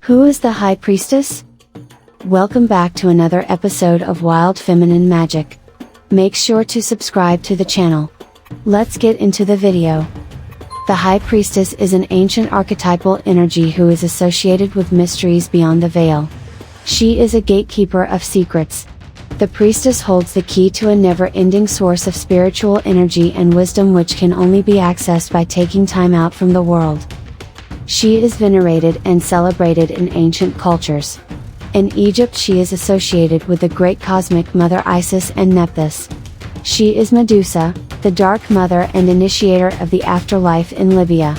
Who is the High Priestess? Welcome back to another episode of Wild Feminine Magic. Make sure to subscribe to the channel. Let's get into the video. The High Priestess is an ancient archetypal energy who is associated with mysteries beyond the veil. She is a gatekeeper of secrets. The priestess holds the key to a never-ending source of spiritual energy and wisdom which can only be accessed by taking time out from the world. She is venerated and celebrated in ancient cultures. In Egypt she is associated with the great cosmic mother Isis and Nephthys. She is Medusa, the dark mother and initiator of the afterlife in Libya.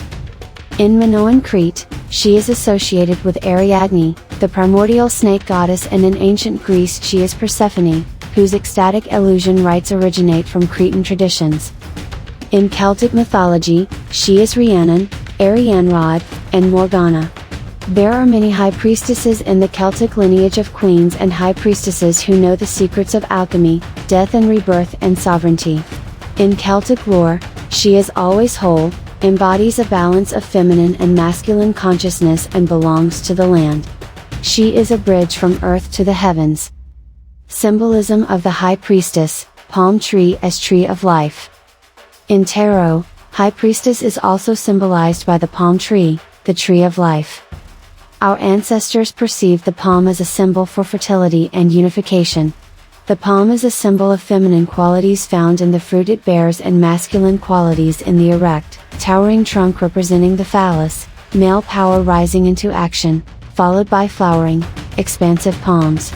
In Minoan Crete, she is associated with Ariadne, the primordial snake goddess, and in ancient Greece she is Persephone, whose ecstatic illusion rites originate from Cretan traditions. In Celtic mythology, she is Rhiannon, Arianrhod, and Morgana. There are many high priestesses in the Celtic lineage of queens and high priestesses who know the secrets of alchemy, death and rebirth and sovereignty. In Celtic lore, she is always whole, embodies a balance of feminine and masculine consciousness and belongs to the land. She is a bridge from earth to the heavens. Symbolism of the High Priestess, palm tree as tree of life. In tarot, High Priestess is also symbolized by the palm tree, the tree of life. Our ancestors perceived the palm as a symbol for fertility and unification. The palm is a symbol of feminine qualities found in the fruit it bears and masculine qualities in the erect, towering trunk representing the phallus, male power rising into action, followed by flowering, expansive palms.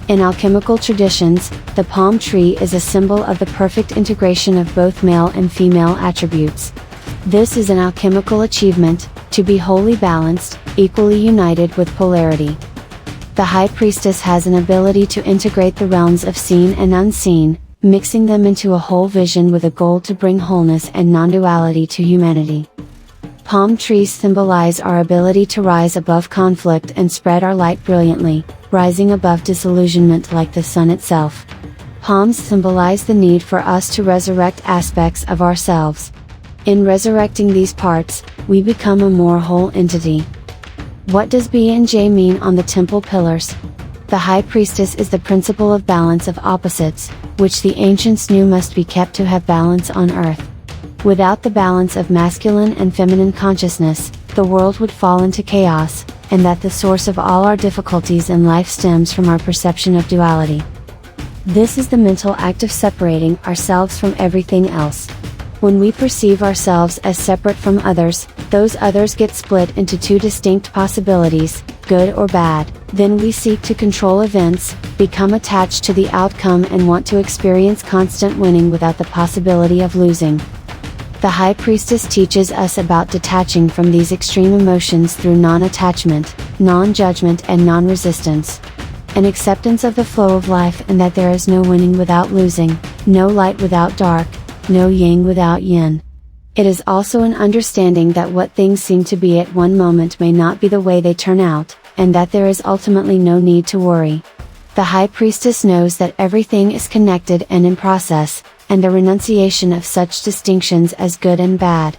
In alchemical traditions, the palm tree is a symbol of the perfect integration of both male and female attributes. This is an alchemical achievement, to be wholly balanced, equally united with polarity. The High Priestess has an ability to integrate the realms of seen and unseen, mixing them into a whole vision with a goal to bring wholeness and non-duality to humanity. Palm trees symbolize our ability to rise above conflict and spread our light brilliantly, rising above disillusionment like the sun itself. Palms symbolize the need for us to resurrect aspects of ourselves. In resurrecting these parts, we become a more whole entity. What does 𝐦𝐨𝐬 mean on the temple pillars? The High Priestess is the principle of balance of opposites, which the ancients knew must be kept to have balance on earth. Without the balance of masculine and feminine consciousness, the world would fall into chaos, and that the source of all our difficulties in life stems from our perception of duality. This is the mental act of separating ourselves from everything else. When we perceive ourselves as separate from others, those others get split into two distinct possibilities, good or bad. Then we seek to control events, become attached to the outcome and want to experience constant winning without the possibility of losing. The High Priestess teaches us about detaching from these extreme emotions through non-attachment, non-judgment and non-resistance. An acceptance of the flow of life and that there is no winning without losing, no light without dark, no yang without yin. It is also an understanding that what things seem to be at one moment may not be the way they turn out, and that there is ultimately no need to worry. The High Priestess knows that everything is connected and in process, and the renunciation of such distinctions as good and bad.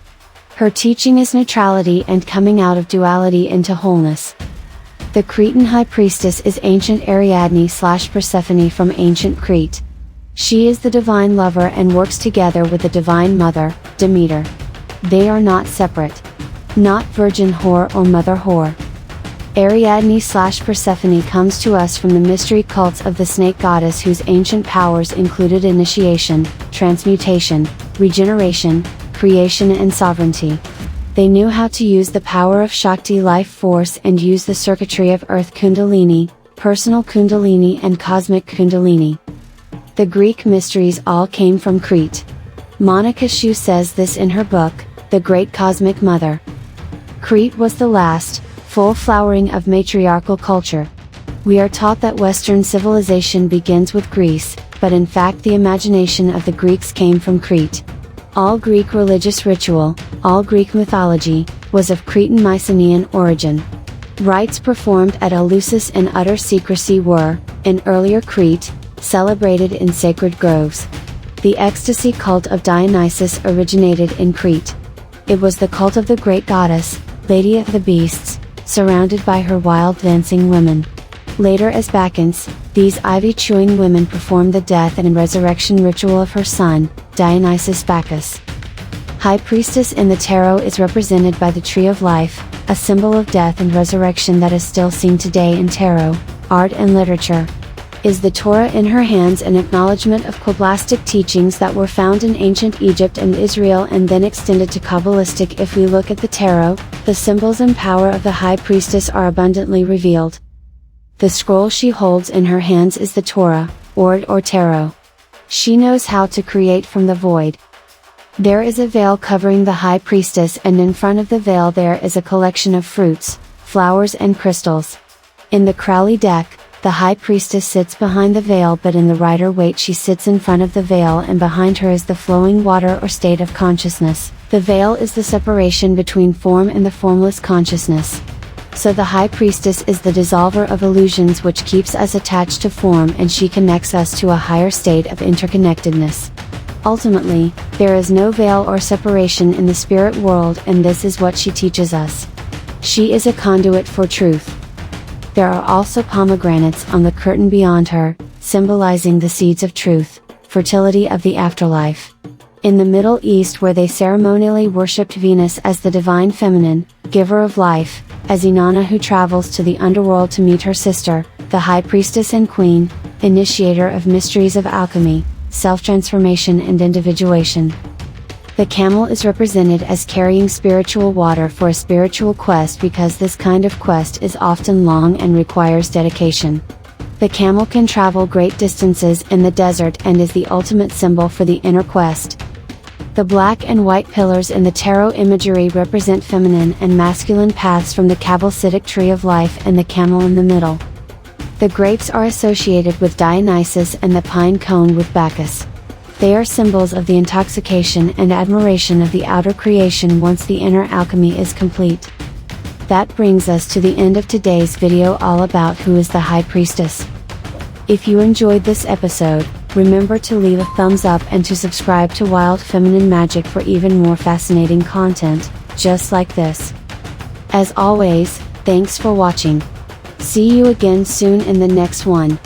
Her teaching is neutrality and coming out of duality into wholeness. The Cretan High Priestess is ancient Ariadne/Persephone from ancient Crete. She is the divine lover and works together with the divine mother, Demeter. They are not separate. Not virgin whore or mother whore. Ariadne/Persephone comes to us from the mystery cults of the snake goddess whose ancient powers included initiation, transmutation, regeneration, creation and sovereignty. They knew how to use the power of Shakti life force and use the circuitry of earth Kundalini, personal Kundalini and cosmic Kundalini. The Greek mysteries all came from Crete. Monica Shu says this in her book, The Great Cosmic Mother. Crete was the last, full flowering of matriarchal culture. We are taught that Western civilization begins with Greece, but in fact the imagination of the Greeks came from Crete. All Greek religious ritual, all Greek mythology, was of Cretan Mycenaean origin. Rites performed at Eleusis in utter secrecy were, in earlier Crete, celebrated in sacred groves. The ecstasy cult of Dionysus originated in Crete. It was the cult of the great goddess, Lady of the Beasts, surrounded by her wild dancing women. Later as Bacchants, these ivy-chewing women perform the death and resurrection ritual of her son, Dionysus Bacchus. High Priestess in the tarot is represented by the Tree of Life, a symbol of death and resurrection that is still seen today in tarot, art and literature. Is the Torah in her hands an acknowledgement of Kabbalistic teachings that were found in ancient Egypt and Israel and then extended to Kabbalistic? If we look at the tarot, the symbols and power of the High Priestess are abundantly revealed. The scroll she holds in her hands is the Torah, or tarot. She knows how to create from the void. There is a veil covering the High Priestess, and in front of the veil there is a collection of fruits, flowers and crystals. In the Crowley deck, the High Priestess sits behind the veil, but in the Rider-Waite she sits in front of the veil, and behind her is the flowing water or state of consciousness. The veil is the separation between form and the formless consciousness. So the High Priestess is the dissolver of illusions which keeps us attached to form, and she connects us to a higher state of interconnectedness. Ultimately, there is no veil or separation in the spirit world, and this is what she teaches us. She is a conduit for truth. There are also pomegranates on the curtain beyond her, symbolizing the seeds of truth, fertility of the afterlife. In the Middle East, where they ceremonially worshipped Venus as the divine feminine, giver of life, as Inanna, who travels to the underworld to meet her sister, the High Priestess and Queen, initiator of mysteries of alchemy, self-transformation and individuation. The camel is represented as carrying spiritual water for a spiritual quest, because this kind of quest is often long and requires dedication. The camel can travel great distances in the desert and is the ultimate symbol for the inner quest. The black and white pillars in the tarot imagery represent feminine and masculine paths from the Kabbalistic Tree of Life and the camel in the middle. The grapes are associated with Dionysus and the pine cone with Bacchus. They are symbols of the intoxication and admiration of the outer creation once the inner alchemy is complete. That brings us to the end of today's video all about who is the High Priestess. If you enjoyed this episode, remember to leave a thumbs up and to subscribe to Wild Feminine Magic for even more fascinating content, just like this. As always, thanks for watching. See you again soon in the next one.